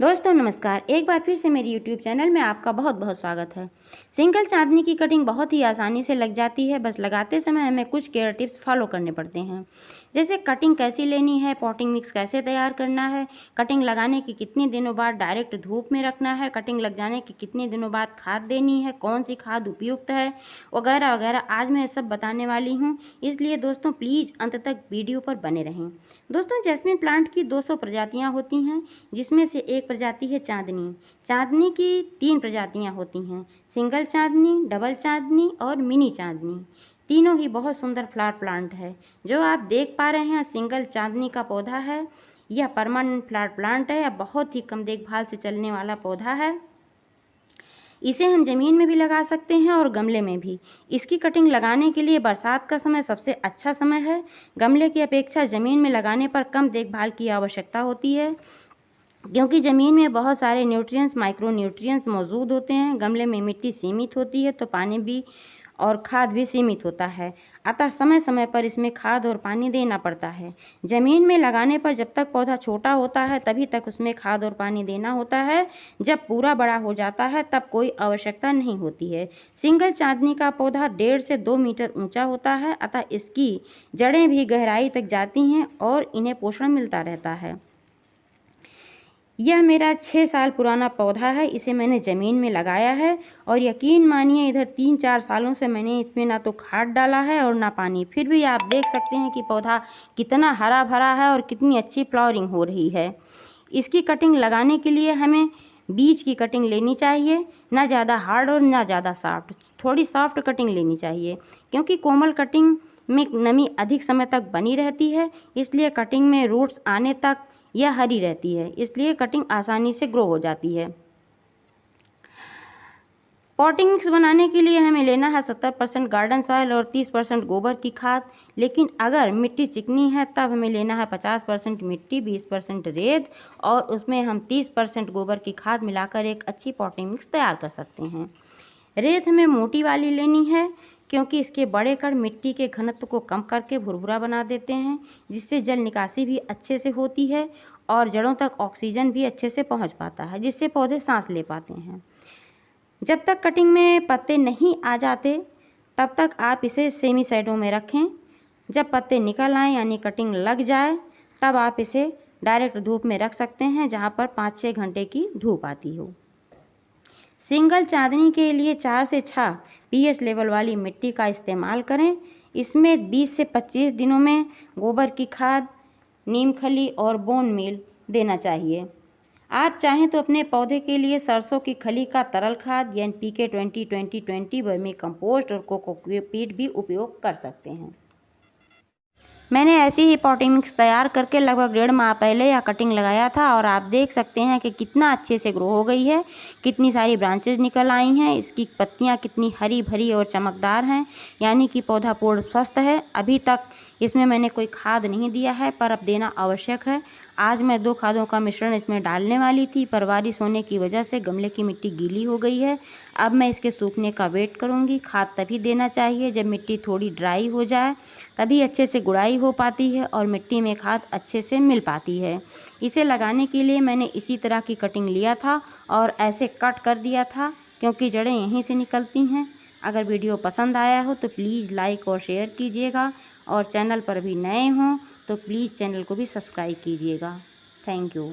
दोस्तों नमस्कार, एक बार फिर से मेरी यूट्यूब चैनल में आपका बहुत बहुत स्वागत है। सिंगल चांदनी की कटिंग बहुत ही आसानी से लग जाती है, बस लगाते समय हमें कुछ केयर टिप्स फॉलो करने पड़ते हैं। जैसे कटिंग कैसी लेनी है, पॉटिंग मिक्स कैसे तैयार करना है, कटिंग लगाने के कितने दिनों बाद डायरेक्ट धूप में रखना है, कटिंग लग जाने के कितने दिनों बाद खाद देनी है, कौन सी खाद उपयुक्त है, वगैरह वगैरह आज मैं सब बताने वाली हूँ। इसलिए दोस्तों प्लीज़ अंत तक वीडियो पर बने रहें। दोस्तों जैस्मिन प्लांट की 200 प्रजातियाँ होती हैं, जिसमें से एक प्रजाति है चांदनी। चांदनी की 3 प्रजातियां होती हैं, सिंगल चांदनी, डबल चांदनी और मिनी चांदनी। तीनों ही बहुत सुंदर फ्लावर प्लांट है। जो आप देख पा रहे हैं सिंगल चांदनी का पौधा है। यह परमानेंट फ्लावर प्लांट है, यह बहुत ही कम देखभाल से चलने वाला पौधा है। इसे हम ज़मीन में भी लगा सकते हैं और गमले में भी। इसकी कटिंग लगाने के लिए बरसात का समय सबसे अच्छा समय है। गमले की अपेक्षा ज़मीन में लगाने पर कम देखभाल की आवश्यकता होती है, क्योंकि ज़मीन में बहुत सारे न्यूट्रिएंट्स, माइक्रो न्यूट्रिएंट्स मौजूद होते हैं। गमले में मिट्टी सीमित होती है तो पानी भी और खाद भी सीमित होता है, अतः समय समय पर इसमें खाद और पानी देना पड़ता है। ज़मीन में लगाने पर जब तक पौधा छोटा होता है तभी तक उसमें खाद और पानी देना होता है। जब पूरा बड़ा हो जाता है तब कोई आवश्यकता नहीं होती है। सिंगल चांदनी का पौधा 1.5 से 2 मीटर ऊंचा होता है, अतः इसकी जड़ें भी गहराई तक जाती हैं और इन्हें पोषण मिलता रहता है। यह मेरा 6 साल पुराना पौधा है। इसे मैंने ज़मीन में लगाया है और यकीन मानिए इधर 3-4 सालों से मैंने इसमें ना तो खाद डाला है और ना पानी। फिर भी आप देख सकते हैं कि पौधा कितना हरा भरा है और कितनी अच्छी फ्लावरिंग हो रही है। इसकी कटिंग लगाने के लिए हमें बीज की कटिंग लेनी चाहिए, ना ज़्यादा हार्ड और ना ज़्यादा सॉफ्ट। थोड़ी सॉफ्ट कटिंग लेनी चाहिए, क्योंकि कोमल कटिंग में नमी अधिक समय तक बनी रहती है, इसलिए कटिंग में रूट्स आने तक यह हरी रहती है, इसलिए कटिंग आसानी से ग्रो हो जाती है। पॉटिंग मिक्स बनाने के लिए हमें लेना है 70% गार्डन सॉइल और 30% गोबर की खाद। लेकिन अगर मिट्टी चिकनी है तब हमें लेना है 50% मिट्टी, 20% रेत और उसमें हम 30% गोबर की खाद मिलाकर एक अच्छी पॉटिंग मिक्स तैयार कर सकते हैं। रेत हमें मोटी वाली लेनी है, क्योंकि इसके बड़े कण मिट्टी के घनत्व को कम करके भुरभुरा बना देते हैं, जिससे जल निकासी भी अच्छे से होती है और जड़ों तक ऑक्सीजन भी अच्छे से पहुंच पाता है, जिससे पौधे सांस ले पाते हैं। जब तक कटिंग में पत्ते नहीं आ जाते तब तक आप इसे सेमी शैडो में रखें। जब पत्ते निकल आएँ यानी कटिंग लग जाए तब आप इसे डायरेक्ट धूप में रख सकते हैं, जहाँ पर 5-6 घंटे की धूप आती हो। सिंगल चांदनी के लिए 4 से 6 पीएच लेवल वाली मिट्टी का इस्तेमाल करें। इसमें 20 से 25 दिनों में गोबर की खाद, नीम खली और बोन मील देना चाहिए। आप चाहें तो अपने पौधे के लिए सरसों की खली का तरल खाद यानी पीके 20-20-20 वर्मी कंपोस्ट और कोकोपीट भी उपयोग कर सकते हैं। मैंने ऐसी ही पॉटिंग मिक्स तैयार करके लगभग 1.5 माह पहले यह कटिंग लगाया था और आप देख सकते हैं कि कितना अच्छे से ग्रो हो गई है, कितनी सारी ब्रांचेज निकल आई हैं, इसकी पत्तियां कितनी हरी भरी और चमकदार हैं, यानी कि पौधा पूर्ण स्वस्थ है। अभी तक इसमें मैंने कोई खाद नहीं दिया है, पर अब देना आवश्यक है। आज मैं 2 खादों का मिश्रण इसमें डालने वाली थी, पर बारिश होने की वजह से गमले की मिट्टी गीली हो गई है। अब मैं इसके सूखने का वेट करूँगी। खाद तभी देना चाहिए जब मिट्टी थोड़ी ड्राई हो जाए, तभी अच्छे से गुड़ाई हो पाती है और मिट्टी में खाद अच्छे से मिल पाती है। इसे लगाने के लिए मैंने इसी तरह की कटिंग लिया था और ऐसे कट कर दिया था, क्योंकि जड़ें यहीं से निकलती हैं। अगर वीडियो पसंद आया हो तो प्लीज़ लाइक और शेयर कीजिएगा और चैनल पर भी नए हों तो प्लीज़ चैनल को भी सब्सक्राइब कीजिएगा। Thank you.